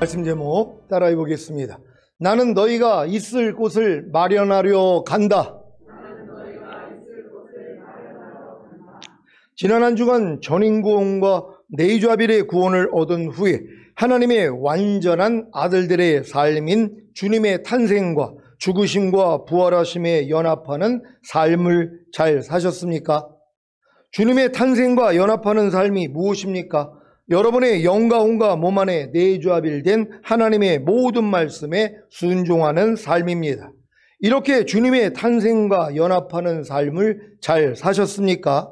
말씀 제목 따라해 보겠습니다. 나는 너희가 있을 곳을 마련하려 간다. 지난 한 주간 전인구원과 네이좌빌의 구원을 얻은 후에 하나님의 완전한 아들들의 삶인 주님의 탄생과 죽으심과 부활하심에 연합하는 삶을 잘 사셨습니까? 주님의 탄생과 연합하는 삶이 무엇입니까? 여러분의 영과 혼과 몸 안에 네이좌빌된 하나님의 모든 말씀에 순종하는 삶입니다. 이렇게 주님의 탄생과 연합하는 삶을 잘 사셨습니까?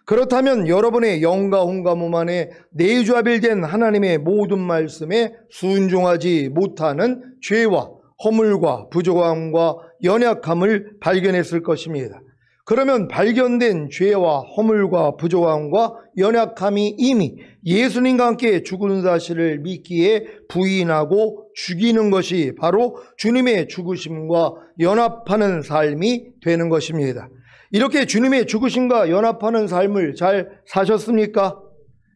그렇다면 여러분의 영과 혼과 몸 안에 네이좌빌된 하나님의 모든 말씀에 순종하지 못하는 죄와 허물과 부족함과 연약함을 발견했을 것입니다. 그러면 발견된 죄와 허물과 부족함과 연약함이 이미 예수님과 함께 죽은 사실을 믿기에 부인하고 죽이는 것이 바로 주님의 죽으심과 연합하는 삶이 되는 것입니다. 이렇게 주님의 죽으심과 연합하는 삶을 잘 사셨습니까?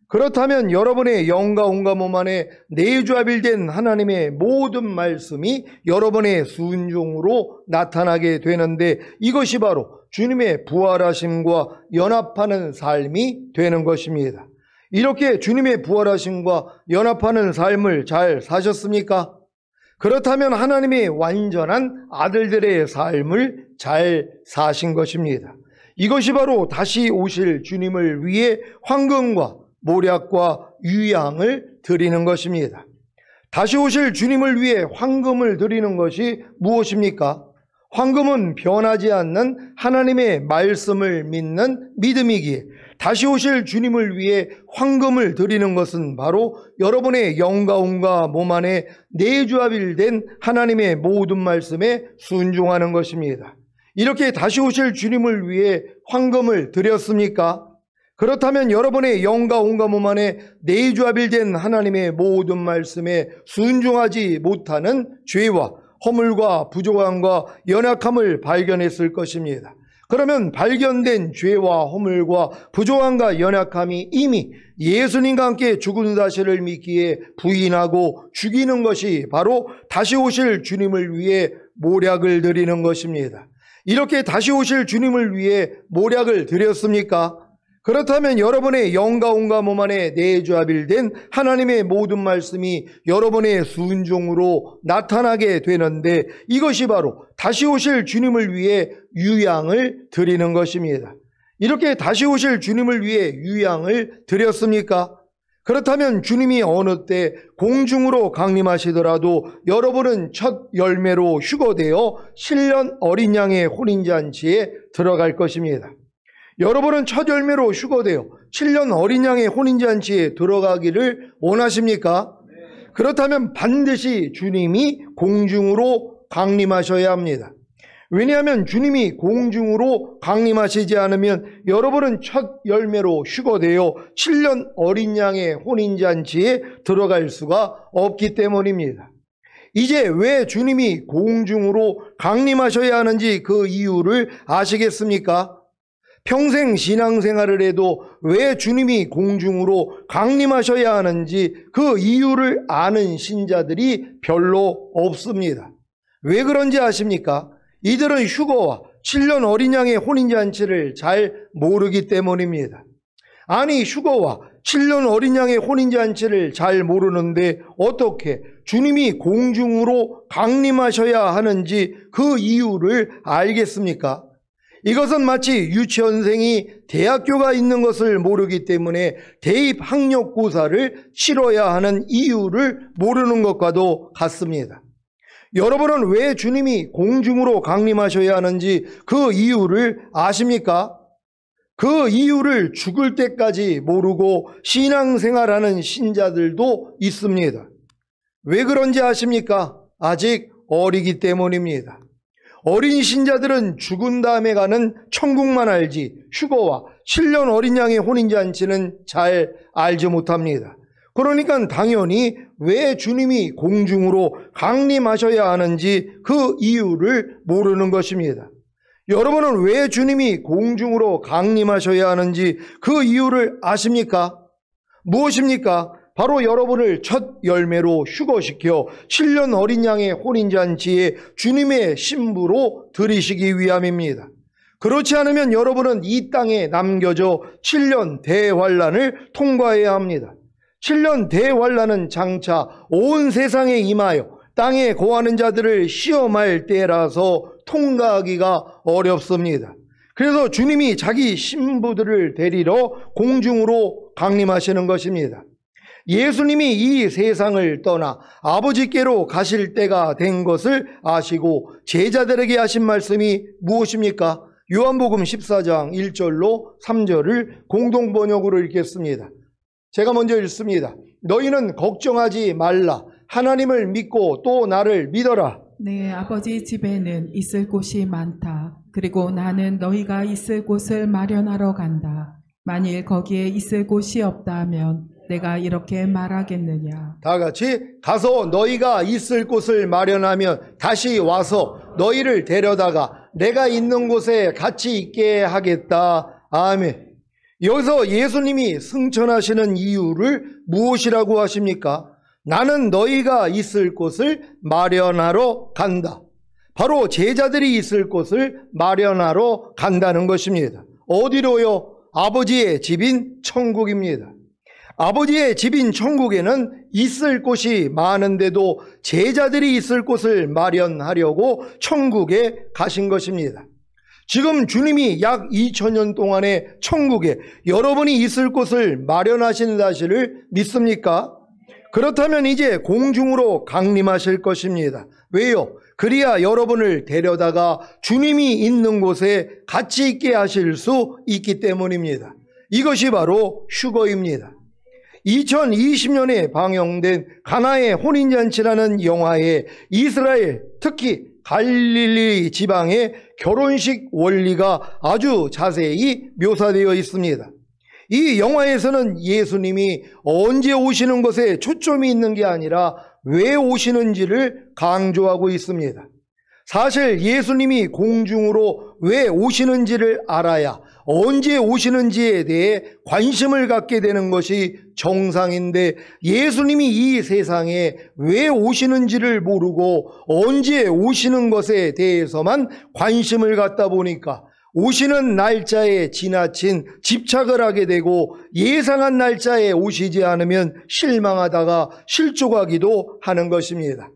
그렇다면 여러분의 영과 혼과 몸 안에 네이좌빌된 하나님의 모든 말씀이 여러분의 순종으로 나타나게 되는데 이것이 바로 주님의 부활하심과 연합하는 삶이 되는 것입니다. 이렇게 주님의 부활하심과 연합하는 삶을 잘 사셨습니까? 그렇다면 하나님의 완전한 아들들의 삶을 잘 사신 것입니다. 이것이 바로 다시 오실 주님을 위해 황금과 모략과 유향을 드리는 것입니다. 다시 오실 주님을 위해 황금을 드리는 것이 무엇입니까? 황금은 변하지 않는 하나님의 말씀을 믿는 믿음이기에 다시 오실 주님을 위해 황금을 드리는 것은 바로 여러분의 영과 혼과 몸 안에 네이좌빌된 하나님의 모든 말씀에 순종하는 것입니다. 이렇게 다시 오실 주님을 위해 황금을 드렸습니까? 그렇다면 여러분의 영과 혼과 몸 안에 네이좌빌된 하나님의 모든 말씀에 순종하지 못하는 죄와 허물과 부족함과 연약함을 발견했을 것입니다. 그러면 발견된 죄와 허물과 부족함과 연약함이 이미 예수님과 함께 죽은 사실을 믿기에 부인하고 죽이는 것이 바로 다시 오실 주님을 위해 모략을 드리는 것입니다. 이렇게 다시 오실 주님을 위해 모략을 드렸습니까? 그렇다면 여러분의 영과 혼과 몸 안에 네이좌빌된 하나님의 모든 말씀이 여러분의 순종으로 나타나게 되는데 이것이 바로 다시 오실 주님을 위해 유향을 드리는 것입니다. 이렇게 다시 오실 주님을 위해 유향을 드렸습니까? 그렇다면 주님이 어느 때 공중으로 강림하시더라도 여러분은 첫 열매로 휴거되어 신년 어린 양의 혼인잔치에 들어갈 것입니다. 여러분은 첫 열매로 휴거되어 7년 어린 양의 혼인잔치에 들어가기를 원하십니까? 그렇다면 반드시 주님이 공중으로 강림하셔야 합니다. 왜냐하면 주님이 공중으로 강림하시지 않으면 여러분은 첫 열매로 휴거되어 7년 어린 양의 혼인잔치에 들어갈 수가 없기 때문입니다. 이제 왜 주님이 공중으로 강림하셔야 하는지 그 이유를 아시겠습니까? 평생 신앙생활을 해도 왜 주님이 공중으로 강림하셔야 하는지 그 이유를 아는 신자들이 별로 없습니다. 왜 그런지 아십니까? 이들은 휴거와 7년 어린 양의 혼인잔치를 잘 모르기 때문입니다. 아니 휴거와 7년 어린 양의 혼인잔치를 잘 모르는데 어떻게 주님이 공중으로 강림하셔야 하는지 그 이유를 알겠습니까? 이것은 마치 유치원생이 대학교가 있는 것을 모르기 때문에 대입 학력고사를 치러야 하는 이유를 모르는 것과도 같습니다. 여러분은 왜 주님이 공중으로 강림하셔야 하는지 그 이유를 아십니까? 그 이유를 죽을 때까지 모르고 신앙생활하는 신자들도 있습니다. 왜 그런지 아십니까? 아직 어리기 때문입니다. 어린 신자들은 죽은 다음에 가는 천국만 알지 휴거와 7년 어린 양의 혼인잔치는 잘 알지 못합니다. 그러니까 당연히 왜 주님이 공중으로 강림하셔야 하는지 그 이유를 모르는 것입니다. 여러분은 왜 주님이 공중으로 강림하셔야 하는지 그 이유를 아십니까? 무엇입니까? 바로 여러분을 첫 열매로 휴거시켜 7년 어린 양의 혼인잔치에 주님의 신부로 들이시기 위함입니다. 그렇지 않으면 여러분은 이 땅에 남겨져 7년 대환란을 통과해야 합니다. 7년 대환란은 장차 온 세상에 임하여 땅에 거하는 자들을 시험할 때라서 통과하기가 어렵습니다. 그래서 주님이 자기 신부들을 데리러 공중으로 강림하시는 것입니다. 예수님이 이 세상을 떠나 아버지께로 가실 때가 된 것을 아시고 제자들에게 하신 말씀이 무엇입니까? 요한복음 14장 1절로 3절을 공동번역으로 읽겠습니다. 제가 먼저 읽습니다. 너희는 걱정하지 말라. 하나님을 믿고 또 나를 믿어라. 내 아버지 집에는 있을 곳이 많다. 그리고 나는 너희가 있을 곳을 마련하러 간다. 만일 거기에 있을 곳이 없다 하면 내가 이렇게 말하겠느냐. 다 같이 가서 너희가 있을 곳을 마련하면 다시 와서 너희를 데려다가 내가 있는 곳에 같이 있게 하겠다. 아멘. 여기서 예수님이 승천하시는 이유를 무엇이라고 하십니까? 나는 너희가 있을 곳을 마련하러 간다. 바로 제자들이 있을 곳을 마련하러 간다는 것입니다. 어디로요? 아버지의 집인 천국입니다. 아버지의 집인 천국에는 있을 곳이 많은데도 제자들이 있을 곳을 마련하려고 천국에 가신 것입니다. 지금 주님이 약 2000년 동안의 천국에 여러분이 있을 곳을 마련하신 사실을 믿습니까? 그렇다면 이제 공중으로 강림하실 것입니다. 왜요? 그리야 여러분을 데려다가 주님이 있는 곳에 같이 있게 하실 수 있기 때문입니다. 이것이 바로 휴거입니다. 2020년에 방영된 가나의 혼인잔치라는 영화에 이스라엘, 특히 갈릴리 지방의 결혼식 원리가 아주 자세히 묘사되어 있습니다. 이 영화에서는 예수님이 언제 오시는 것에 초점이 있는 게 아니라 왜 오시는지를 강조하고 있습니다. 사실 예수님이 공중으로 왜 오시는지를 알아야 언제 오시는지에 대해 관심을 갖게 되는 것이 정상인데 예수님이 이 세상에 왜 오시는지를 모르고 언제 오시는 것에 대해서만 관심을 갖다 보니까 오시는 날짜에 지나친 집착을 하게 되고 예상한 날짜에 오시지 않으면 실망하다가 실족하기도 하는 것입니다.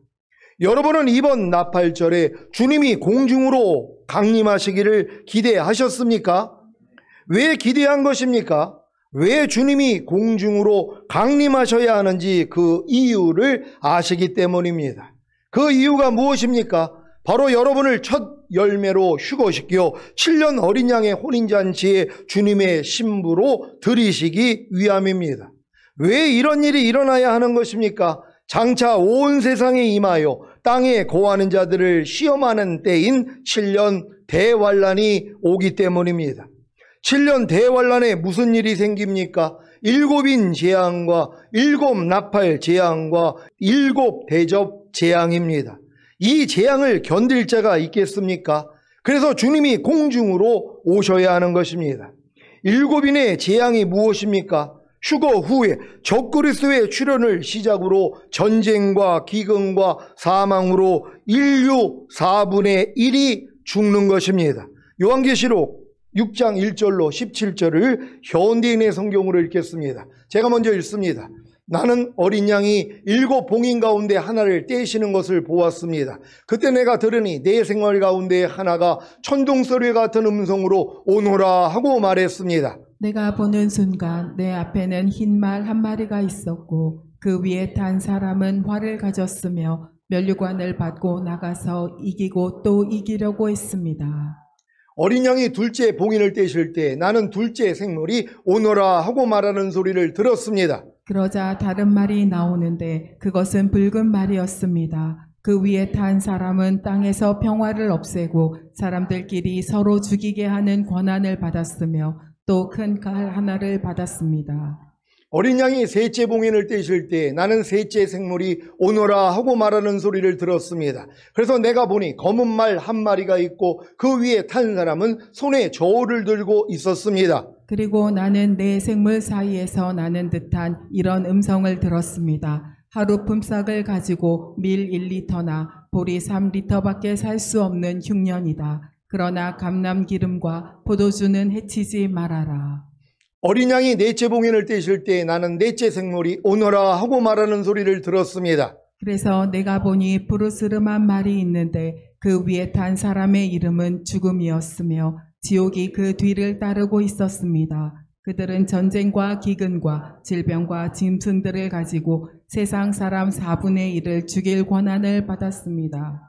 여러분은 이번 나팔절에 주님이 공중으로 강림하시기를 기대하셨습니까? 왜 기대한 것입니까? 왜 주님이 공중으로 강림하셔야 하는지 그 이유를 아시기 때문입니다. 그 이유가 무엇입니까? 바로 여러분을 첫 열매로 휴거시켜 7년 어린 양의 혼인잔치에 주님의 신부로 들이시기 위함입니다. 왜 이런 일이 일어나야 하는 것입니까? 장차 온 세상에 임하여 땅에 거하는 자들을 시험하는 때인 7년 대환란이 오기 때문입니다. 7년 대환란에 무슨 일이 생깁니까? 7인 재앙과 7 나팔 재앙과 7 대접 재앙입니다. 이 재앙을 견딜 자가 있겠습니까? 그래서 주님이 공중으로 오셔야 하는 것입니다. 7인의 재앙이 무엇입니까? 휴거 후에 적그리스도의 출현을 시작으로 전쟁과 기근과 사망으로 인류 4분의 1이 죽는 것입니다. 요한계시록 6장 1절로 17절을 현대인의 성경으로 읽겠습니다. 제가 먼저 읽습니다. 나는 어린 양이 7 봉인 가운데 하나를 떼시는 것을 보았습니다. 그때 내가 들으니 내 생활 가운데 하나가 천둥소리 같은 음성으로 오노라 하고 말했습니다. 내가 보는 순간 내 앞에는 흰 말 한 마리가 있었고 그 위에 탄 사람은 활을 가졌으며 면류관을 받고 나가서 이기고 또 이기려고 했습니다. 어린 양이 둘째 봉인을 떼실 때 나는 둘째 생물이 오너라 하고 말하는 소리를 들었습니다. 그러자 다른 말이 나오는데 그것은 붉은 말이었습니다. 그 위에 탄 사람은 땅에서 평화를 없애고 사람들끼리 서로 죽이게 하는 권한을 받았으며 또 큰 칼 하나를 받았습니다. 어린 양이 셋째 봉인을 떼실 때 나는 셋째 생물이 오너라 하고 말하는 소리를 들었습니다. 그래서 내가 보니 검은 말 한 마리가 있고 그 위에 탄 사람은 손에 저울을 들고 있었습니다. 그리고 나는 내 생물 사이에서 나는 듯한 이런 음성을 들었습니다. 하루 품삯을 가지고 밀 1리터나 보리 3리터밖에 살 수 없는 흉년이다. 그러나 감람 기름과 포도주는 해치지 말아라. 어린 양이 넷째 봉인을 떼실 때 나는 넷째 생물이 오너라 하고 말하는 소리를 들었습니다. 그래서 내가 보니 부르스름한 말이 있는데 그 위에 탄 사람의 이름은 죽음이었으며 지옥이 그 뒤를 따르고 있었습니다. 그들은 전쟁과 기근과 질병과 짐승들을 가지고 세상 사람 4분의 1을 죽일 권한을 받았습니다.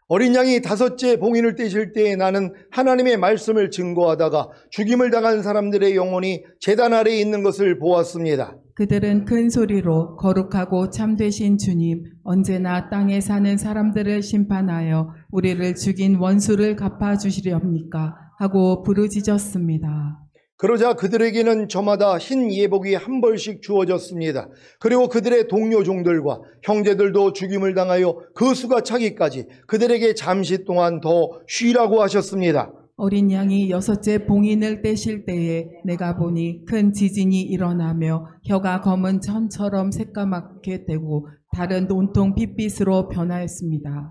어린 양이 다섯째 봉인을 떼실 때 나는 하나님의 말씀을 증거하다가 죽임을 당한 사람들의 영혼이 제단 아래에 있는 것을 보았습니다. 그들은 큰 소리로 거룩하고 참되신 주님, 언제나 땅에 사는 사람들을 심판하여 우리를 죽인 원수를 갚아주시렵니까? 하고 부르짖었습니다. 그러자 그들에게는 저마다 흰 예복이 한 벌씩 주어졌습니다. 그리고 그들의 동료 종들과 형제들도 죽임을 당하여 그 수가 차기까지 그들에게 잠시 동안 더 쉬라고 하셨습니다. 어린 양이 여섯째 봉인을 떼실 때에 내가 보니 큰 지진이 일어나며 혀가 검은 천처럼 새까맣게 되고 달은 온통 핏빛으로 변하였습니다.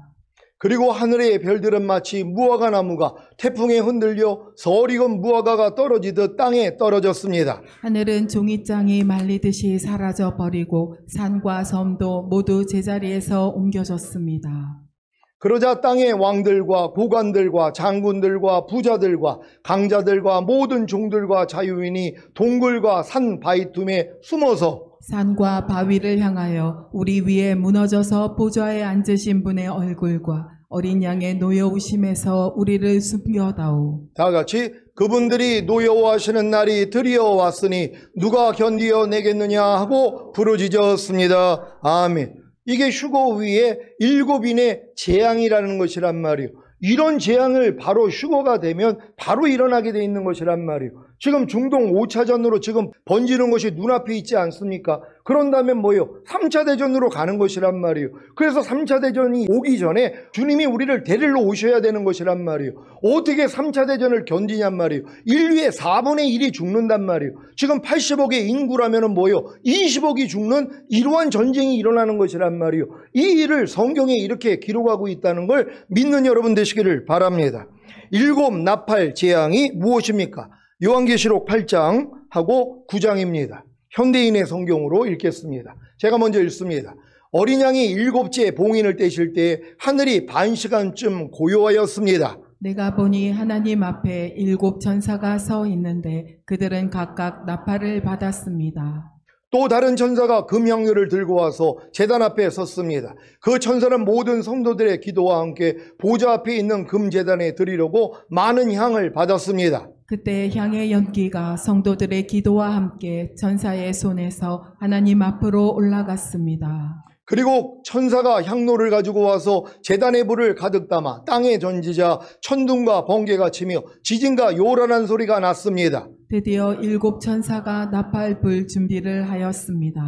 그리고 하늘의 별들은 마치 무화과 나무가 태풍에 흔들려 서리건 무화과가 떨어지듯 땅에 떨어졌습니다. 하늘은 종이장이 말리듯이 사라져 버리고 산과 섬도 모두 제자리에서 옮겨졌습니다. 그러자 땅의 왕들과 고관들과 장군들과 부자들과 강자들과 모든 종들과 자유인이 동굴과 산 바위틈에 숨어서 산과 바위를 향하여 우리 위에 무너져서 보좌에 앉으신 분의 얼굴과 어린 양의 노여우심에서 우리를 숨겨다오. 다 같이 그분들이 노여워하시는 날이 드리어 왔으니 누가 견디어 내겠느냐 하고 부르짖었습니다. 아멘. 이게 휴거 위에 7인의 재앙이라는 것이란 말이에요. 이런 재앙을 바로 휴거가 되면 바로 일어나게 돼 있는 것이란 말이에요. 지금 중동 5차전으로 지금 번지는 것이 눈앞에 있지 않습니까? 그런다면 뭐예요? 3차 대전으로 가는 것이란 말이에요. 그래서 3차 대전이 오기 전에 주님이 우리를 데리러 오셔야 되는 것이란 말이에요. 어떻게 3차 대전을 견디냔 말이에요. 인류의 4분의 1이 죽는단 말이에요. 지금 80억의 인구라면 뭐예요? 20억이 죽는 이러한 전쟁이 일어나는 것이란 말이에요. 이 일을 성경에 이렇게 기록하고 있다는 걸 믿는 여러분 되시기를 바랍니다. 7 나팔 재앙이 무엇입니까? 요한계시록 8장하고 9장입니다. 현대인의 성경으로 읽겠습니다. 제가 먼저 읽습니다. 어린 양이 7째 봉인을 떼실 때 하늘이 반 시간쯤 고요하였습니다. 내가 보니 하나님 앞에 7 천사가 서 있는데 그들은 각각 나팔을 받았습니다. 또 다른 천사가 금향료를 들고 와서 제단 앞에 섰습니다. 그 천사는 모든 성도들의 기도와 함께 보좌 앞에 있는 금제단에 드리려고 많은 향을 받았습니다. 그때 향의 연기가 성도들의 기도와 함께 천사의 손에서 하나님 앞으로 올라갔습니다. 그리고 천사가 향로를 가지고 와서 제단의 불을 가득 담아 땅에 던지자 천둥과 번개가 치며 지진과 요란한 소리가 났습니다. 드디어 7 천사가 나팔 불 준비를 하였습니다.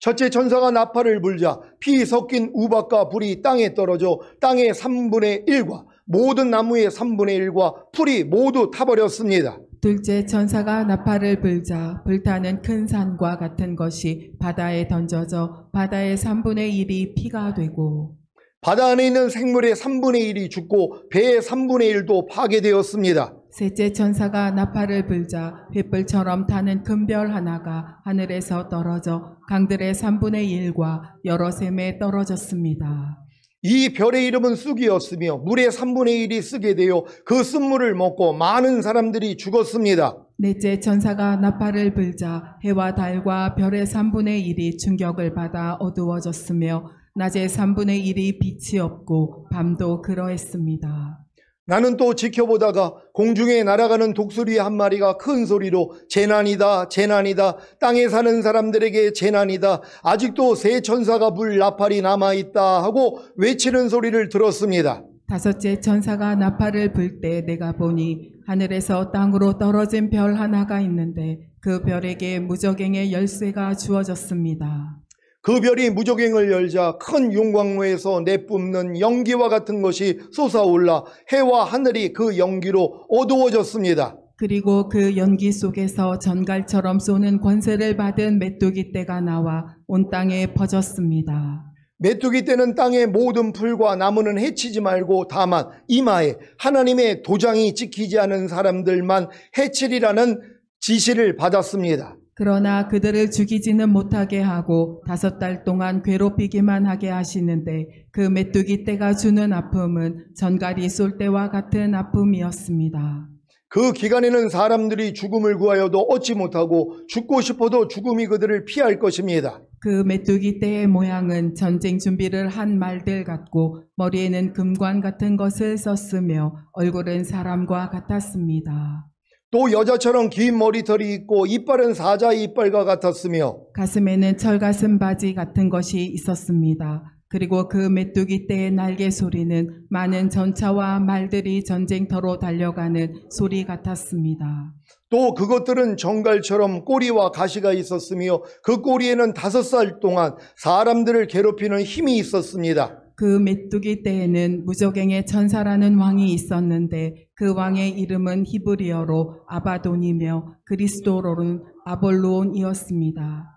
첫째 천사가 나팔을 불자 피 섞인 우박과 불이 땅에 떨어져 땅의 3분의 1과 모든 나무의 3분의 1과 풀이 모두 타버렸습니다. 둘째 천사가 나팔을 불자 불타는 큰 산과 같은 것이 바다에 던져져 바다의 3분의 1이 피가 되고 바다 안에 있는 생물의 3분의 1이 죽고 배의 3분의 1도 파괴되었습니다. 셋째 천사가 나팔을 불자 횃불처럼 타는 큰 별 하나가 하늘에서 떨어져 강들의 3분의 1과 여러 샘에 떨어졌습니다. 이 별의 이름은 쑥이었으며 물의 3분의 1이 쓰게 되어 그 쓴물을 먹고 많은 사람들이 죽었습니다. 넷째 천사가 나팔을 불자 해와 달과 별의 3분의 1이 충격을 받아 어두워졌으며 낮의 3분의 1이 빛이 없고 밤도 그러했습니다. 나는 또 지켜보다가 공중에 날아가는 독수리 한 마리가 큰 소리로 재난이다 재난이다 땅에 사는 사람들에게 재난이다 아직도 세 천사가 불 나팔이 남아있다 하고 외치는 소리를 들었습니다. 다섯째 천사가 나팔을 불 때 내가 보니 하늘에서 땅으로 떨어진 별 하나가 있는데 그 별에게 무저갱의 열쇠가 주어졌습니다. 그 별이 무저갱을 열자 큰 용광로에서 내뿜는 연기와 같은 것이 솟아올라 해와 하늘이 그 연기로 어두워졌습니다. 그리고 그 연기 속에서 전갈처럼 쏘는 권세를 받은 메뚜기 떼가 나와 온 땅에 퍼졌습니다. 메뚜기 떼는 땅의 모든 풀과 나무는 해치지 말고 다만 이마에 하나님의 도장이 찍히지 않은 사람들만 해치리라는 지시를 받았습니다. 그러나 그들을 죽이지는 못하게 하고 5달 동안 괴롭히기만 하게 하시는데 그 메뚜기 떼가 주는 아픔은 전갈이 쏠 때와 같은 아픔이었습니다. 그 기간에는 사람들이 죽음을 구하여도 얻지 못하고 죽고 싶어도 죽음이 그들을 피할 것입니다. 그 메뚜기 떼의 모양은 전쟁 준비를 한 말들 같고 머리에는 금관 같은 것을 썼으며 얼굴은 사람과 같았습니다. 또 여자처럼 긴 머리털이 있고 이빨은 사자의 이빨과 같았으며 가슴에는 철가슴 바지 같은 것이 있었습니다. 그리고 그 메뚜기 떼의 날개 소리는 많은 전차와 말들이 전쟁터로 달려가는 소리 같았습니다. 또 그것들은 정갈처럼 꼬리와 가시가 있었으며 그 꼬리에는 5살 동안 사람들을 괴롭히는 힘이 있었습니다. 그 메뚜기 떼에는 무저갱의 천사라는 왕이 있었는데 그 왕의 이름은 히브리어로 아바돈이며 그리스도로는 아볼루온이었습니다.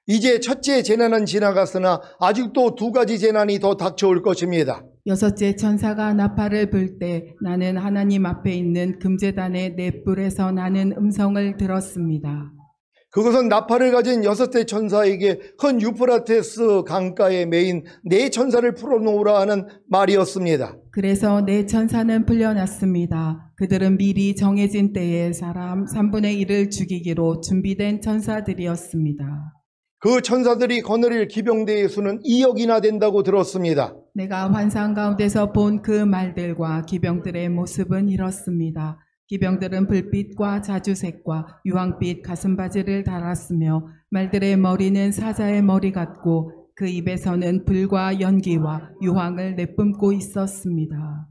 이제 첫째 재난은 지나갔으나 아직도 2가지 재난이 더 닥쳐올 것입니다. 6째 천사가 나팔을 불 때 나는 하나님 앞에 있는 금제단의 넷불에서 나는 음성을 들었습니다. 그것은 나팔을 가진 6대 천사에게 큰 유프라테스 강가에 메인 4천사를 풀어놓으라 하는 말이었습니다. 그래서 4천사는 풀려났습니다. 그들은 미리 정해진 때에 사람 3분의 1을 죽이기로 준비된 천사들이었습니다. 그 천사들이 거느릴 기병대의 수는 2억이나 된다고 들었습니다. 내가 환상 가운데서 본 그 말들과 기병들의 모습은 이렇습니다. 기병들은 불빛과 자주색과 유황빛 가슴바지를 달았으며 말들의 머리는 사자의 머리 같고 그 입에서는 불과 연기와 유황을 내뿜고 있었습니다.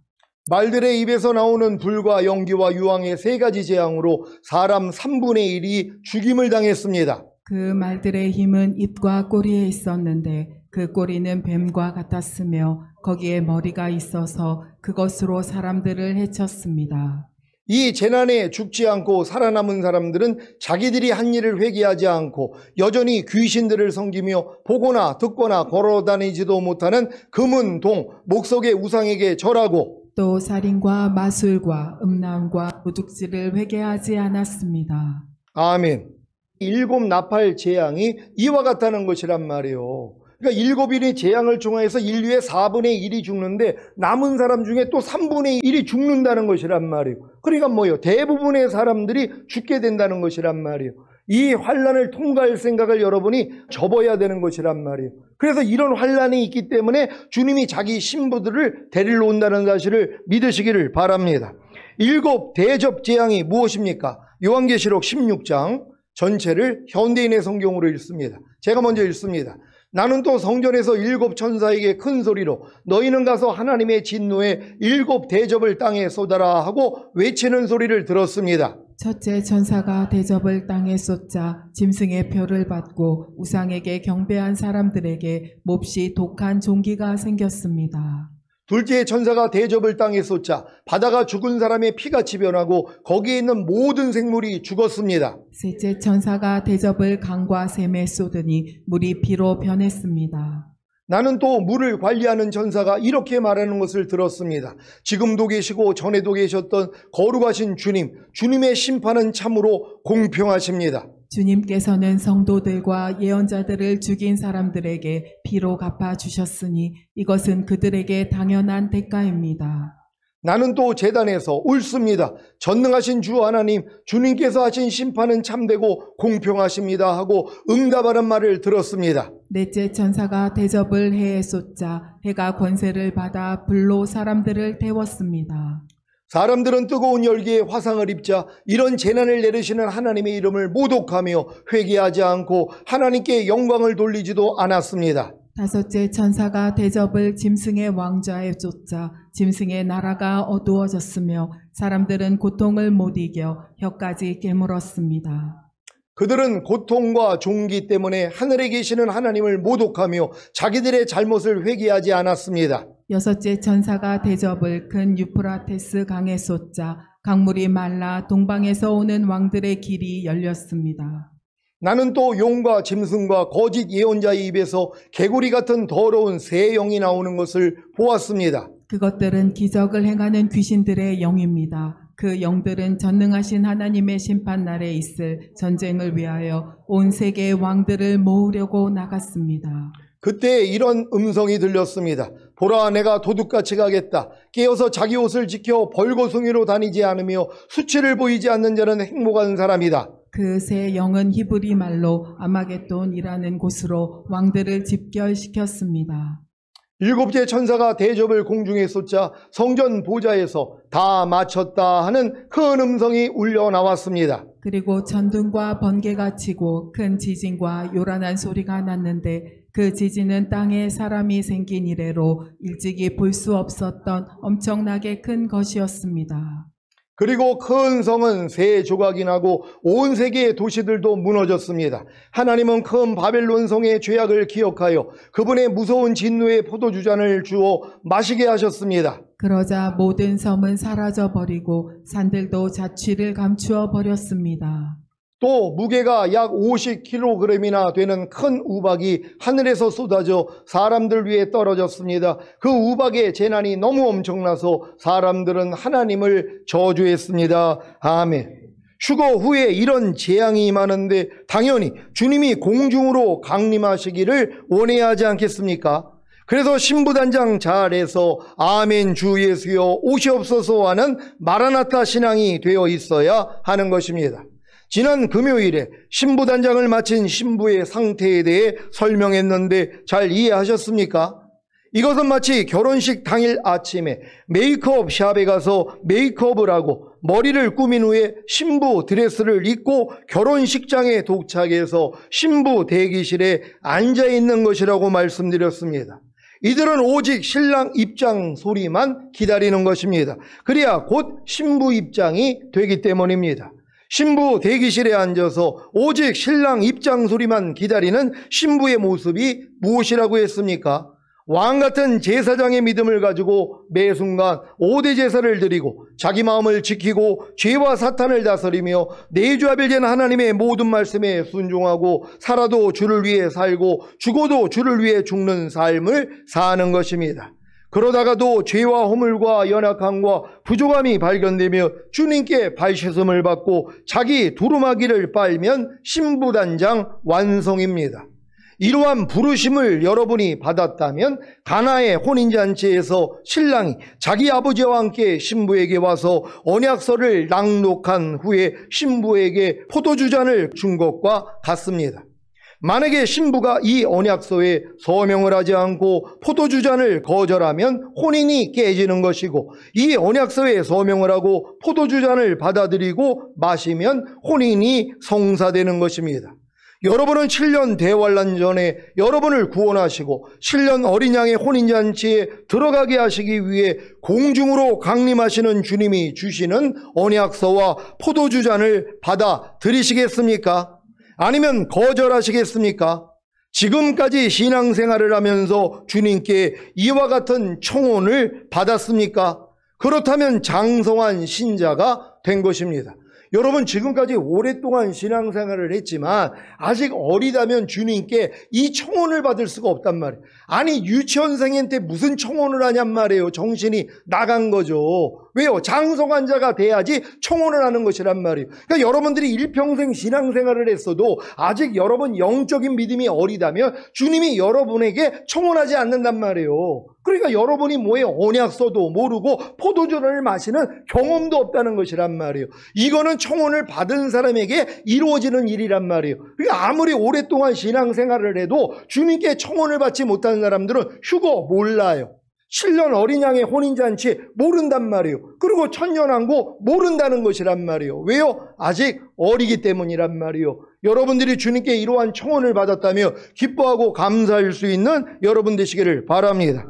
말들의 입에서 나오는 불과 연기와 유황의 3가지 재앙으로 사람 3분의 1이 죽임을 당했습니다. 그 말들의 힘은 입과 꼬리에 있었는데 그 꼬리는 뱀과 같았으며 거기에 머리가 있어서 그것으로 사람들을 해쳤습니다. 이 재난에 죽지 않고 살아남은 사람들은 자기들이 한 일을 회개하지 않고 여전히 귀신들을 섬기며 보거나 듣거나 걸어다니지도 못하는 금은 동, 목석의 우상에게 절하고 또 살인과 마술과 음란과 도둑질을 회개하지 않았습니다. 아멘. 7 나팔 재앙이 이와 같다는 것이란 말이에요. 그러니까 7일의 재앙을 통해서 인류의 4분의 1이 죽는데 남은 사람 중에 또 3분의 1이 죽는다는 것이란 말이에요. 그러니까 뭐예요? 대부분의 사람들이 죽게 된다는 것이란 말이에요. 이 환란을 통과할 생각을 여러분이 접어야 되는 것이란 말이에요. 그래서 이런 환란이 있기 때문에 주님이 자기 신부들을 데리러 온다는 사실을 믿으시기를 바랍니다. 7 대접 재앙이 무엇입니까? 요한계시록 16장 전체를 현대인의 성경으로 읽습니다. 제가 먼저 읽습니다. 나는 또 성전에서 7 천사에게 큰 소리로 너희는 가서 하나님의 진노의 7 대접을 땅에 쏟아라 하고 외치는 소리를 들었습니다. 첫째 천사가 대접을 땅에 쏟자 짐승의 표를 받고 우상에게 경배한 사람들에게 몹시 독한 종기가 생겼습니다. 둘째 천사가 대접을 땅에 쏟자 바다가 죽은 사람의 피같이 변하고 거기에 있는 모든 생물이 죽었습니다. 셋째 천사가 대접을 강과 샘에 쏟으니 물이 피로 변했습니다. 나는 또 물을 관리하는 천사가 이렇게 말하는 것을 들었습니다. 지금도 계시고 전에도 계셨던 거룩하신 주님, 주님의 심판은 참으로 공평하십니다. 주님께서는 성도들과 예언자들을 죽인 사람들에게 피로 갚아주셨으니 이것은 그들에게 당연한 대가입니다. 나는 또 제단에서 옳습니다. 전능하신 주 하나님, 주님께서 하신 심판은 참되고 공평하십니다 하고 응답하는 말을 들었습니다. 넷째 천사가 대접을 해에 쏟자 해가 권세를 받아 불로 사람들을 태웠습니다. 사람들은 뜨거운 열기에 화상을 입자 이런 재난을 내리시는 하나님의 이름을 모독하며 회개하지 않고 하나님께 영광을 돌리지도 않았습니다. 다섯째 천사가 대접을 짐승의 왕좌에 쫓자 짐승의 나라가 어두워졌으며 사람들은 고통을 못 이겨 혀까지 깨물었습니다. 그들은 고통과 종기 때문에 하늘에 계시는 하나님을 모독하며 자기들의 잘못을 회개하지 않았습니다. 여섯째 천사가 대접을 큰 유프라테스 강에 쏟자 강물이 말라 동방에서 오는 왕들의 길이 열렸습니다. 나는 또 용과 짐승과 거짓 예언자의 입에서 개구리 같은 더러운 새 영이 나오는 것을 보았습니다. 그것들은 기적을 행하는 귀신들의 영입니다. 그 영들은 전능하신 하나님의 심판날에 있을 전쟁을 위하여 온 세계의 왕들을 모으려고 나갔습니다. 그때 이런 음성이 들렸습니다. 보라, 내가 도둑같이 가겠다. 깨어서 자기 옷을 지켜 벌거숭이로 다니지 않으며 수치를 보이지 않는 자는 행복한 사람이다. 그 새 영은 히브리 말로 아마겟돈이라는 곳으로 왕들을 집결시켰습니다. 일곱째 천사가 대접을 공중에 쏟자 성전 보좌에서 다 마쳤다 하는 큰 음성이 울려 나왔습니다. 그리고 천둥과 번개가 치고 큰 지진과 요란한 소리가 났는데 그 지진은 땅에 사람이 생긴 이래로 일찍이 볼 수 없었던 엄청나게 큰 것이었습니다. 그리고 큰 성은 세 조각이 나고 온 세계의 도시들도 무너졌습니다. 하나님은 큰 바벨론 성의 죄악을 기억하여 그분의 무서운 진노의 포도주잔을 주어 마시게 하셨습니다. 그러자 모든 섬은 사라져 버리고 산들도 자취를 감추어 버렸습니다. 또 무게가 약 50kg이나 되는 큰 우박이 하늘에서 쏟아져 사람들 위에 떨어졌습니다. 그 우박의 재난이 너무 엄청나서 사람들은 하나님을 저주했습니다. 아멘. 휴거 후에 이런 재앙이 임하는데 당연히 주님이 공중으로 강림하시기를 원해야 하지 않겠습니까? 그래서 신부단장 잘해서 아멘 주 예수여 오시옵소서 하는 마라나타 신앙이 되어 있어야 하는 것입니다. 지난 금요일에 신부단장을 마친 신부의 상태에 대해 설명했는데 잘 이해하셨습니까? 이것은 마치 결혼식 당일 아침에 메이크업 샵에 가서 메이크업을 하고 머리를 꾸민 후에 신부 드레스를 입고 결혼식장에 도착해서 신부 대기실에 앉아 있는 것이라고 말씀드렸습니다. 이들은 오직 신랑 입장 소리만 기다리는 것입니다. 그래야 곧 신부 입장이 되기 때문입니다. 신부 대기실에 앉아서 오직 신랑 입장 소리만 기다리는 신부의 모습이 무엇이라고 했습니까? 왕 같은 제사장의 믿음을 가지고 매 순간 5대 제사를 드리고 자기 마음을 지키고 죄와 사탄을 다스리며 내주하빌된 하나님의 모든 말씀에 순종하고 살아도 주를 위해 살고 죽어도 주를 위해 죽는 삶을 사는 것입니다. 그러다가도 죄와 허물과 연약함과 부족함이 발견되며 주님께 발씻음을 받고 자기 두루마기를 빨면 신부단장 완성입니다. 이러한 부르심을 여러분이 받았다면 가나의 혼인잔치에서 신랑이 자기 아버지와 함께 신부에게 와서 언약서를 낭독한 후에 신부에게 포도주잔을 준 것과 같습니다. 만약에 신부가 이 언약서에 서명을 하지 않고 포도주잔을 거절하면 혼인이 깨지는 것이고 이 언약서에 서명을 하고 포도주잔을 받아들이고 마시면 혼인이 성사되는 것입니다. 여러분은 7년 대환란 전에 여러분을 구원하시고 7년 어린 양의 혼인잔치에 들어가게 하시기 위해 공중으로 강림하시는 주님이 주시는 언약서와 포도주잔을 받아들이시겠습니까? 아니면 거절하시겠습니까? 지금까지 신앙생활을 하면서 주님께 이와 같은 청혼을 받았습니까? 그렇다면 장성한 신자가 된 것입니다. 여러분 지금까지 오랫동안 신앙생활을 했지만 아직 어리다면 주님께 이 청혼을 받을 수가 없단 말이에요. 아니 유치원생한테 무슨 청혼을 하냔 말이에요. 정신이 나간 거죠. 왜요? 장성한 자가 돼야지 청혼을 하는 것이란 말이에요. 그러니까 여러분들이 일평생 신앙생활을 했어도 아직 여러분 영적인 믿음이 어리다면 주님이 여러분에게 청혼하지 않는단 말이에요. 그러니까 여러분이 뭐예요? 언약서도 모르고 포도주를 마시는 경험도 없다는 것이란 말이에요. 이거는 청혼을 받은 사람에게 이루어지는 일이란 말이에요. 그러니까 아무리 오랫동안 신앙생활을 해도 주님께 청혼을 받지 못하는 사람들은 휴거 몰라요. 7년 어린 양의 혼인잔치 모른단 말이에요. 그리고 천년왕국 모른다는 것이란 말이에요. 왜요? 아직 어리기 때문이란 말이에요. 여러분들이 주님께 이러한 청혼을 받았다며 기뻐하고 감사할 수 있는 여러분 되시기를 바랍니다.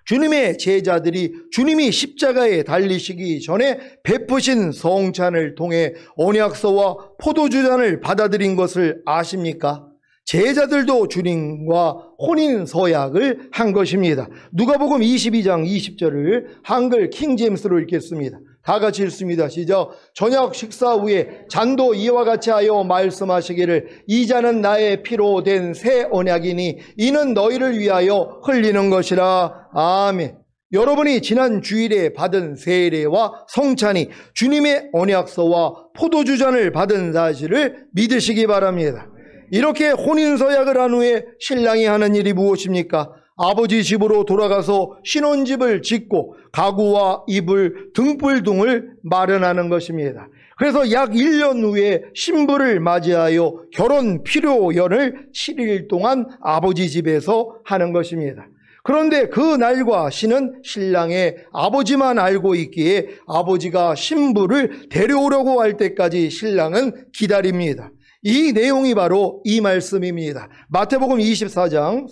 주님의 제자들이 주님이 십자가에 달리시기 전에 베푸신 성찬을 통해 언약서와 포도주잔을 받아들인 것을 아십니까? 제자들도 주님과 혼인서약을 한 것입니다. 누가복음 22장 20절을 한글 킹제임스로 읽겠습니다. 다 같이 읽습니다. 시작. 저녁 식사 후에 잔도 이와 같이 하여 말씀하시기를 이 잔은 나의 피로 된 새 언약이니 이는 너희를 위하여 흘리는 것이라. 아멘. 여러분이 지난 주일에 받은 세례와 성찬이 주님의 언약서와 포도주잔을 받은 사실을 믿으시기 바랍니다. 이렇게 혼인서약을 한 후에 신랑이 하는 일이 무엇입니까? 아버지 집으로 돌아가서 신혼집을 짓고 가구와 이불, 등불 등을 마련하는 것입니다. 그래서 약 1년 후에 신부를 맞이하여 결혼 피로연을 7일 동안 아버지 집에서 하는 것입니다. 그런데 그 날과 시는 신랑의 아버지만 알고 있기에 아버지가 신부를 데려오려고 할 때까지 신랑은 기다립니다. 이 내용이 바로 이 말씀입니다. 마태복음 24장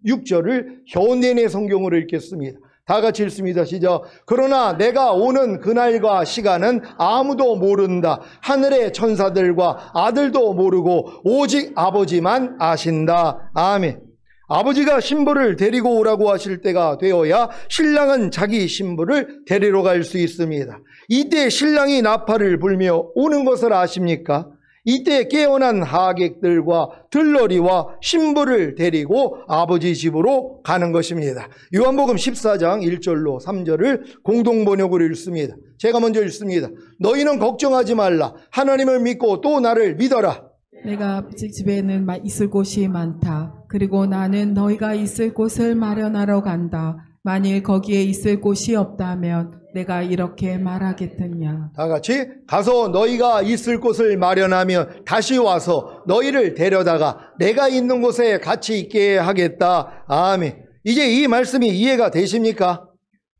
36절을 현대인의 성경으로 읽겠습니다. 다 같이 읽습니다. 시작. 그러나 내가 오는 그날과 시간은 아무도 모른다. 하늘의 천사들과 아들도 모르고 오직 아버지만 아신다. 아멘. 아버지가 신부를 데리고 오라고 하실 때가 되어야 신랑은 자기 신부를 데리러 갈 수 있습니다. 이때 신랑이 나팔을 불며 오는 것을 아십니까? 이때 깨어난 하객들과 들러리와 신부를 데리고 아버지 집으로 가는 것입니다. 요한복음 14장 1절로 3절을 공동번역으로 읽습니다. 제가 먼저 읽습니다. 너희는 걱정하지 말라. 하나님을 믿고 또 나를 믿어라. 내가 아버지 집에는 있을 곳이 많다. 그리고 나는 너희가 있을 곳을 마련하러 간다. 만일 거기에 있을 곳이 없다면 내가 이렇게 말하겠느냐. 다 같이 가서 너희가 있을 곳을 마련하면 다시 와서 너희를 데려다가 내가 있는 곳에 같이 있게 하겠다. 아멘. 이제 이 말씀이 이해가 되십니까?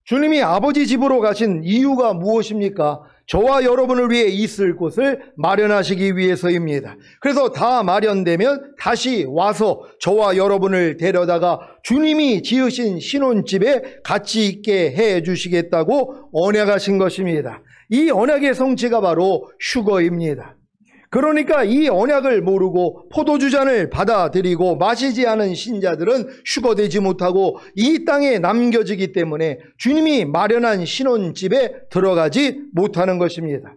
주님이 아버지 집으로 가신 이유가 무엇입니까? 저와 여러분을 위해 있을 곳을 마련하시기 위해서입니다. 그래서 다 마련되면 다시 와서 저와 여러분을 데려다가 주님이 지으신 신혼집에 같이 있게 해 주시겠다고 언약하신 것입니다. 이 언약의 성취가 바로 휴거입니다. 그러니까 이 언약을 모르고 포도주잔을 받아들이고 마시지 않은 신자들은 휴거되지 못하고 이 땅에 남겨지기 때문에 주님이 마련한 신혼집에 들어가지 못하는 것입니다.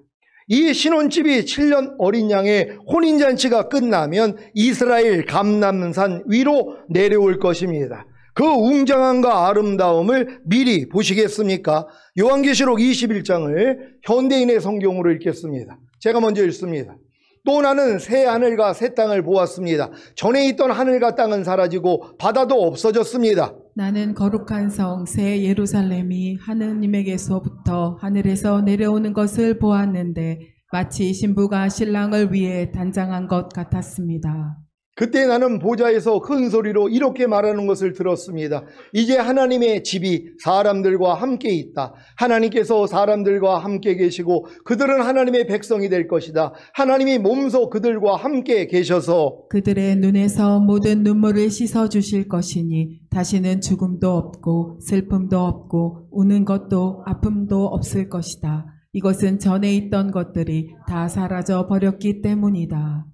이 신혼집이 7년 어린 양의 혼인잔치가 끝나면 이스라엘 감람산 위로 내려올 것입니다. 그 웅장함과 아름다움을 미리 보시겠습니까? 요한계시록 21장을 현대인의 성경으로 읽겠습니다. 제가 먼저 읽습니다. 또 나는 새 하늘과 새 땅을 보았습니다. 전에 있던 하늘과 땅은 사라지고 바다도 없어졌습니다. 나는 거룩한 성 새 예루살렘이 하느님에게서부터 하늘에서 내려오는 것을 보았는데 마치 신부가 신랑을 위해 단장한 것 같았습니다. 그때 나는 보좌에서 큰 소리로 이렇게 말하는 것을 들었습니다. 이제 하나님의 집이 사람들과 함께 있다. 하나님께서 사람들과 함께 계시고 그들은 하나님의 백성이 될 것이다. 하나님이 몸소 그들과 함께 계셔서 그들의 눈에서 모든 눈물을 씻어주실 것이니 다시는 죽음도 없고 슬픔도 없고 우는 것도 아픔도 없을 것이다. 이것은 전에 있던 것들이 다 사라져 버렸기 때문이다.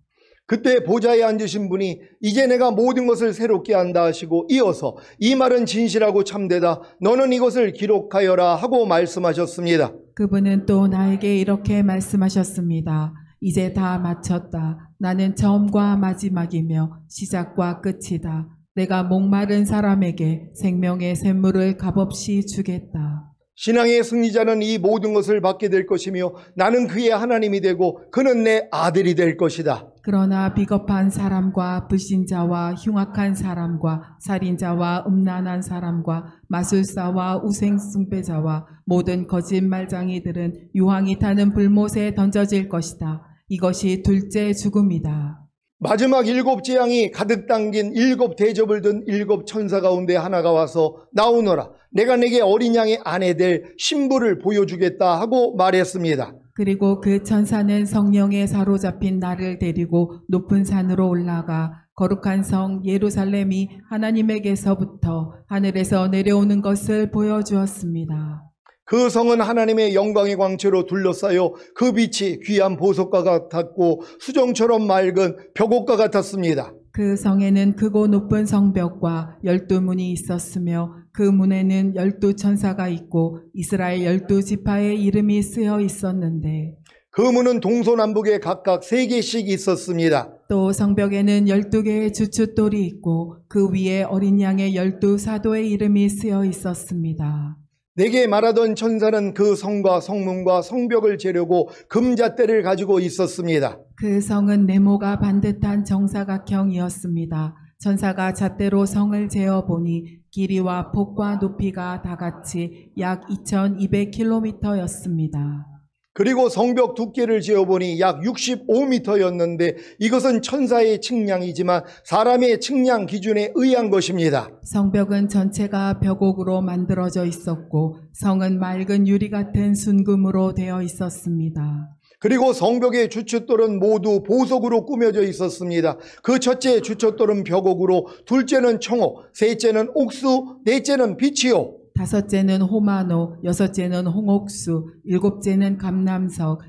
그때 보좌에 앉으신 분이 이제 내가 모든 것을 새롭게 한다 하시고 이어서 이 말은 진실하고 참되다. 너는 이것을 기록하여라 하고 말씀하셨습니다. 그분은 또 나에게 이렇게 말씀하셨습니다. 이제 다 마쳤다. 나는 처음과 마지막이며 시작과 끝이다. 내가 목마른 사람에게 생명의 샘물을 값없이 주겠다. 신앙의 승리자는 이 모든 것을 받게 될 것이며 나는 그의 하나님이 되고 그는 내 아들이 될 것이다. 그러나 비겁한 사람과 불신자와 흉악한 사람과 살인자와 음란한 사람과 마술사와 우상숭배자와 모든 거짓말쟁이들은 유황이 타는 불못에 던져질 것이다. 이것이 둘째 죽음이다. 마지막 7 재앙이 가득 담긴 7 대접을 든 7 천사 가운데 하나가 와서 나오너라. 내가 내게 어린 양의 아내 될 신부를 보여주겠다 하고 말했습니다. 그리고 그 천사는 성령에 사로잡힌 나를 데리고 높은 산으로 올라가 거룩한 성 예루살렘이 하나님에게서부터 하늘에서 내려오는 것을 보여주었습니다. 그 성은 하나님의 영광의 광채로 둘러싸여 그 빛이 귀한 보석과 같았고 수정처럼 맑은 벽옥과 같았습니다. 그 성에는 크고 높은 성벽과 12문이 있었으며 그 문에는 12 천사가 있고 이스라엘 12 지파의 이름이 쓰여 있었는데 그 문은 동서남북에 각각 3개씩 있었습니다. 또 성벽에는 12개의 주춧돌이 있고 그 위에 어린 양의 12 사도의 이름이 쓰여 있었습니다. 내게 말하던 천사는 그 성과 성문과 성벽을 재려고 금잣대를 가지고 있었습니다. 그 성은 네모가 반듯한 정사각형이었습니다. 천사가 잣대로 성을 재어보니 길이와 폭과 높이가 다 같이 약 2200km였습니다. 그리고 성벽 두께를 재어보니 약 65m였는데 이것은 천사의 측량이지만 사람의 측량 기준에 의한 것입니다. 성벽은 전체가 벽옥으로 만들어져 있었고 성은 맑은 유리 같은 순금으로 되어 있었습니다. 그리고 성벽의 주춧돌은 모두 보석으로 꾸며져 있었습니다. 그 첫째 주춧돌은 벽옥으로, 둘째는 청옥, 셋째는 옥수, 넷째는 빛이요. 다섯째는 호마노, 여섯째는 홍옥수, 일곱째는 감람석,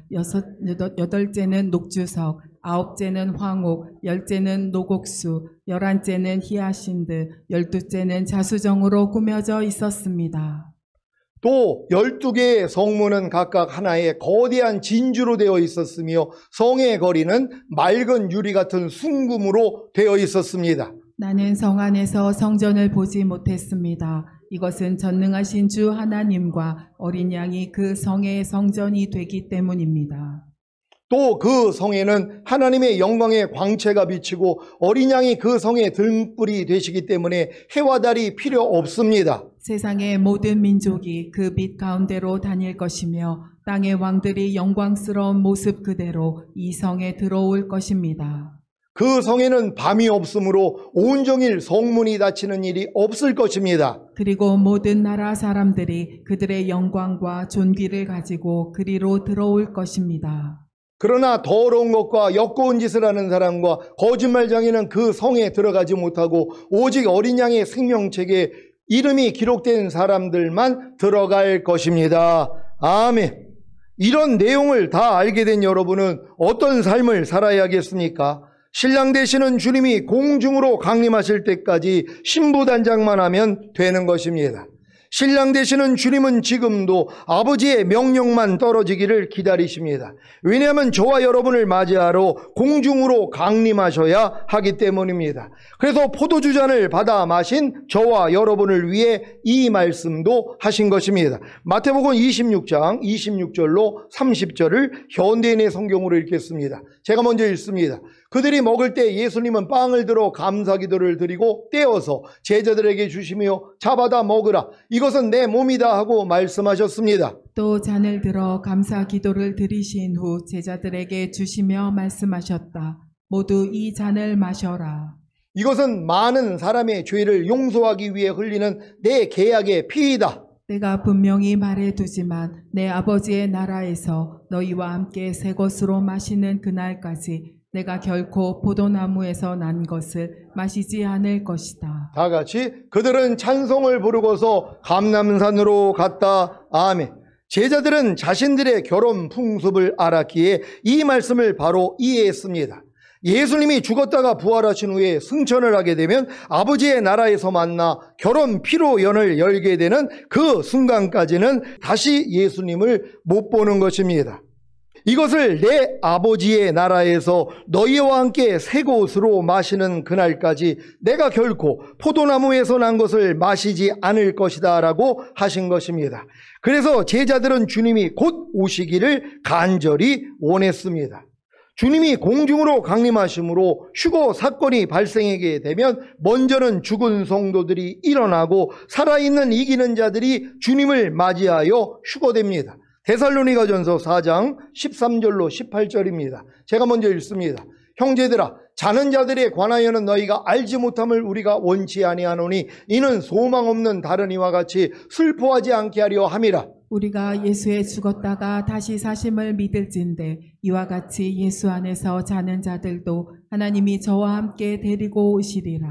여덟째는 녹주석, 아홉째는 황옥, 열째는 녹옥수, 11째는 히아신드, 12째는 자수정으로 꾸며져 있었습니다. 또 12개의 성문은 각각 하나의 거대한 진주로 되어 있었으며 성의 거리는 맑은 유리 같은 순금으로 되어 있었습니다. 나는 성 안에서 성전을 보지 못했습니다. 이것은 전능하신 주 하나님과 어린 양이 그 성의 성전이 되기 때문입니다. 또 그 성에는 하나님의 영광의 광채가 비치고 어린 양이 그 성의 등불이 되시기 때문에 해와 달이 필요 없습니다. 세상의 모든 민족이 그 빛 가운데로 다닐 것이며 땅의 왕들이 영광스러운 모습 그대로 이 성에 들어올 것입니다. 그 성에는 밤이 없으므로 온종일 성문이 닫히는 일이 없을 것입니다. 그리고 모든 나라 사람들이 그들의 영광과 존귀를 가지고 그리로 들어올 것입니다. 그러나 더러운 것과 역겨운 짓을 하는 사람과 거짓말장애는 그 성에 들어가지 못하고 오직 어린 양의 생명책에 이름이 기록된 사람들만 들어갈 것입니다. 아멘. 이런 내용을 다 알게 된 여러분은 어떤 삶을 살아야겠습니까? 신랑 되시는 주님이 공중으로 강림하실 때까지 신부단장만 하면 되는 것입니다. 신랑 되시는 주님은 지금도 아버지의 명령만 떨어지기를 기다리십니다. 왜냐하면 저와 여러분을 맞이하러 공중으로 강림하셔야 하기 때문입니다. 그래서 포도주잔을 받아 마신 저와 여러분을 위해 이 말씀도 하신 것입니다. 마태복음 26장 26절로 30절을 현대인의 성경으로 읽겠습니다. 제가 먼저 읽습니다. 그들이 먹을 때 예수님은 빵을 들어 감사기도를 드리고 떼어서 제자들에게 주시며 잡아다 먹으라, 이것은 내 몸이다 하고 말씀하셨습니다. 또 잔을 들어 감사 기도를 드리신 후 제자들에게 주시며 말씀하셨다. 모두 이 잔을 마셔라. 이것은 많은 사람의 죄를 용서하기 위해 흘리는 내 계약의 피이다. 내가 분명히 말해두지만 내 아버지의 나라에서 너희와 함께 새 것으로 마시는 그날까지 내가 결코 포도나무에서 난 것을 마시지 않을 것이다. 다 같이 그들은 찬송을 부르고서 감람산으로 갔다. 아멘. 제자들은 자신들의 결혼 풍습을 알았기에 이 말씀을 바로 이해했습니다. 예수님이 죽었다가 부활하신 후에 승천을 하게 되면 아버지의 나라에서 만나 결혼 피로연을 열게 되는 그 순간까지는 다시 예수님을 못 보는 것입니다. 이것을 내 아버지의 나라에서 너희와 함께 새 곳으로 마시는 그날까지 내가 결코 포도나무에서 난 것을 마시지 않을 것이다 라고 하신 것입니다. 그래서 제자들은 주님이 곧 오시기를 간절히 원했습니다. 주님이 공중으로 강림하심으로 휴거 사건이 발생하게 되면 먼저는 죽은 성도들이 일어나고 살아있는 이기는 자들이 주님을 맞이하여 휴거됩니다. 데살로니가전서 4장 13절로 18절입니다. 제가 먼저 읽습니다. 형제들아, 자는 자들에 관하여는 너희가 알지 못함을 우리가 원치 아니하노니 이는 소망 없는 다른 이와 같이 슬퍼하지 않게 하려 함이라. 우리가 예수에 죽었다가 다시 사심을 믿을진대 이와 같이 예수 안에서 자는 자들도 하나님이 저와 함께 데리고 오시리라.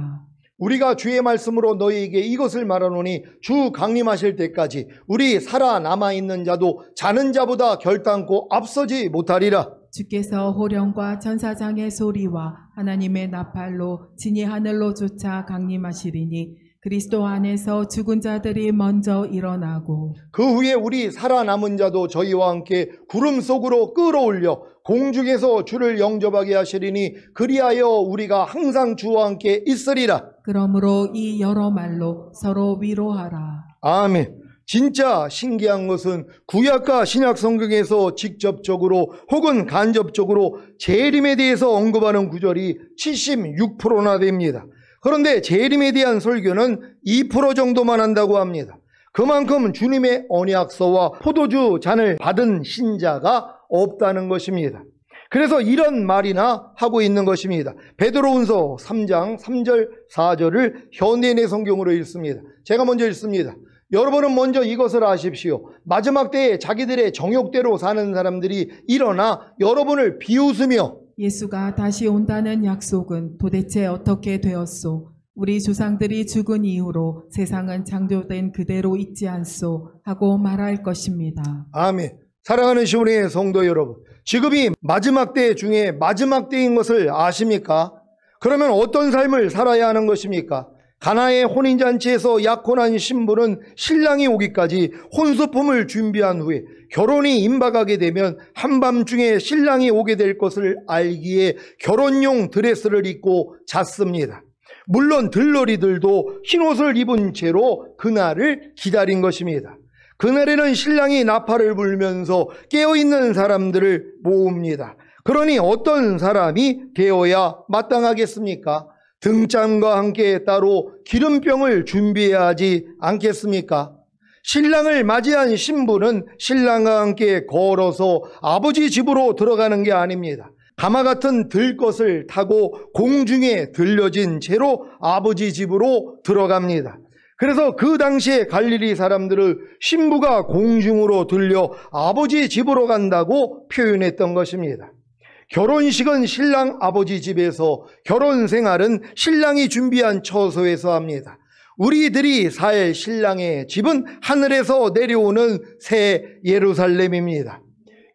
우리가 주의 말씀으로 너희에게 이것을 말하노니 주 강림하실 때까지 우리 살아남아 있는 자도 자는 자보다 결단코 앞서지 못하리라. 주께서 호령과 천사장의 소리와 하나님의 나팔로 진이 하늘로 쫓아 강림하시리니 그리스도 안에서 죽은 자들이 먼저 일어나고 그 후에 우리 살아남은 자도 저희와 함께 구름 속으로 끌어올려 공중에서 주를 영접하게 하시리니 그리하여 우리가 항상 주와 함께 있으리라. 그러므로 이 여러 말로 서로 위로하라. 아멘. 진짜 신기한 것은 구약과 신약 성경에서 직접적으로 혹은 간접적으로 재림에 대해서 언급하는 구절이 76%나 됩니다. 그런데 재림에 대한 설교는 2% 정도만 한다고 합니다. 그만큼 주님의 언약서와 포도주 잔을 받은 신자가 없다는 것입니다. 그래서 이런 말이나 하고 있는 것입니다. 베드로훈서 3장 3절 4절을 현대인의 성경으로 읽습니다. 제가 먼저 읽습니다. 여러분은 먼저 이것을 아십시오. 마지막 때에 자기들의 정욕대로 사는 사람들이 일어나 여러분을 비웃으며 예수가 다시 온다는 약속은 도대체 어떻게 되었소? 우리 조상들이 죽은 이후로 세상은 창조된 그대로 있지 않소? 하고 말할 것입니다. 아멘. 사랑하는 시온의 성도 여러분, 지금이 마지막 때 중에 마지막 때인 것을 아십니까? 그러면 어떤 삶을 살아야 하는 것입니까? 가나의 혼인잔치에서 약혼한 신부는 신랑이 오기까지 혼수품을 준비한 후에 결혼이 임박하게 되면 한밤중에 신랑이 오게 될 것을 알기에 결혼용 드레스를 입고 잤습니다. 물론 들러리들도 흰옷을 입은 채로 그날을 기다린 것입니다. 그날에는 신랑이 나팔을 불면서 깨어있는 사람들을 모읍니다. 그러니 어떤 사람이 되어야 마땅하겠습니까? 등잔과 함께 따로 기름병을 준비해야 하지 않겠습니까? 신랑을 맞이한 신부는 신랑과 함께 걸어서 아버지 집으로 들어가는 게 아닙니다. 가마 같은 들것을 타고 공중에 들려진 채로 아버지 집으로 들어갑니다. 그래서 그 당시에 갈릴리 사람들은 신부가 공중으로 들려 아버지 집으로 간다고 표현했던 것입니다. 결혼식은 신랑 아버지 집에서, 결혼 생활은 신랑이 준비한 처소에서 합니다. 우리들이 살 신랑의 집은 하늘에서 내려오는 새 예루살렘입니다.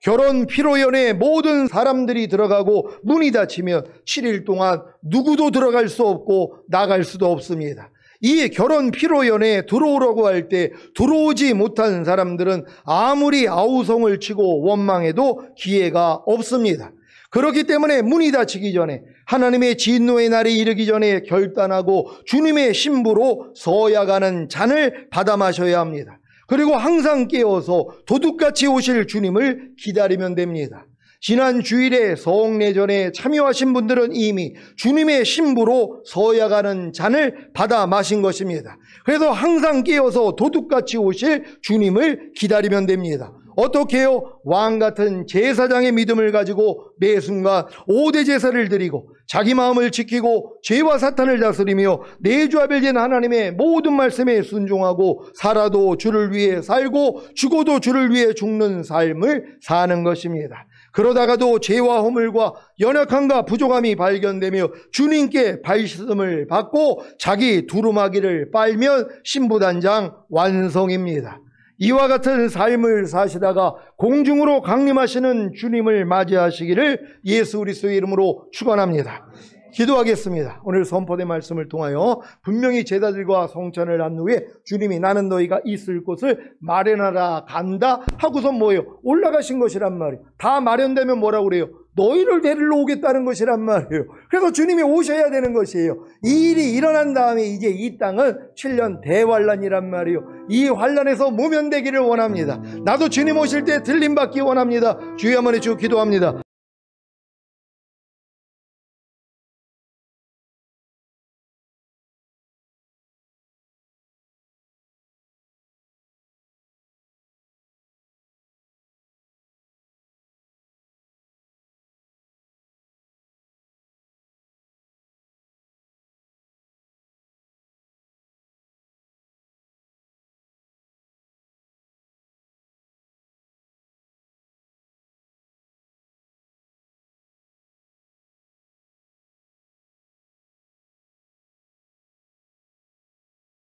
결혼 피로연에 모든 사람들이 들어가고 문이 닫히면 7일 동안 누구도 들어갈 수 없고 나갈 수도 없습니다. 이 결혼 피로연에 들어오라고 할 때 들어오지 못한 사람들은 아무리 아우성을 치고 원망해도 기회가 없습니다. 그렇기 때문에 문이 닫히기 전에, 하나님의 진노의 날이 이르기 전에 결단하고 주님의 신부로 서야가는 잔을 받아 마셔야 합니다. 그리고 항상 깨어서 도둑같이 오실 주님을 기다리면 됩니다. 지난 주일에 성례전에 참여하신 분들은 이미 주님의 신부로 서야가는 잔을 받아 마신 것입니다. 그래서 항상 깨어서 도둑같이 오실 주님을 기다리면 됩니다. 어떻게 해요? 왕같은 제사장의 믿음을 가지고 매 순간 5대 제사를 드리고 자기 마음을 지키고 죄와 사탄을 다스리며 내주하별된 하나님의 모든 말씀에 순종하고 살아도 주를 위해 살고 죽어도 주를 위해 죽는 삶을 사는 것입니다. 그러다가도 죄와 허물과 연약함과 부족함이 발견되며 주님께 발씀을 받고 자기 두루마기를 빨면 신부단장 완성입니다. 이와 같은 삶을 사시다가 공중으로 강림하시는 주님을 맞이하시기를 예수 그리스도의 이름으로 축원합니다. 기도하겠습니다. 오늘 선포된 말씀을 통하여 분명히 제자들과 성찬을 한 후에 주님이 나는 너희가 있을 곳을 마련하라 간다 하고서 뭐예요? 올라가신 것이란 말이에요. 다 마련되면 뭐라고 그래요? 너희를 데리러 오겠다는 것이란 말이에요. 그래서 주님이 오셔야 되는 것이에요. 이 일이 일어난 다음에 이제 이 땅은 7년 대환란이란 말이에요. 이 환란에서 모면되기를 원합니다. 나도 주님 오실 때 들림받기 원합니다. 주여 한번 해주고 기도합니다.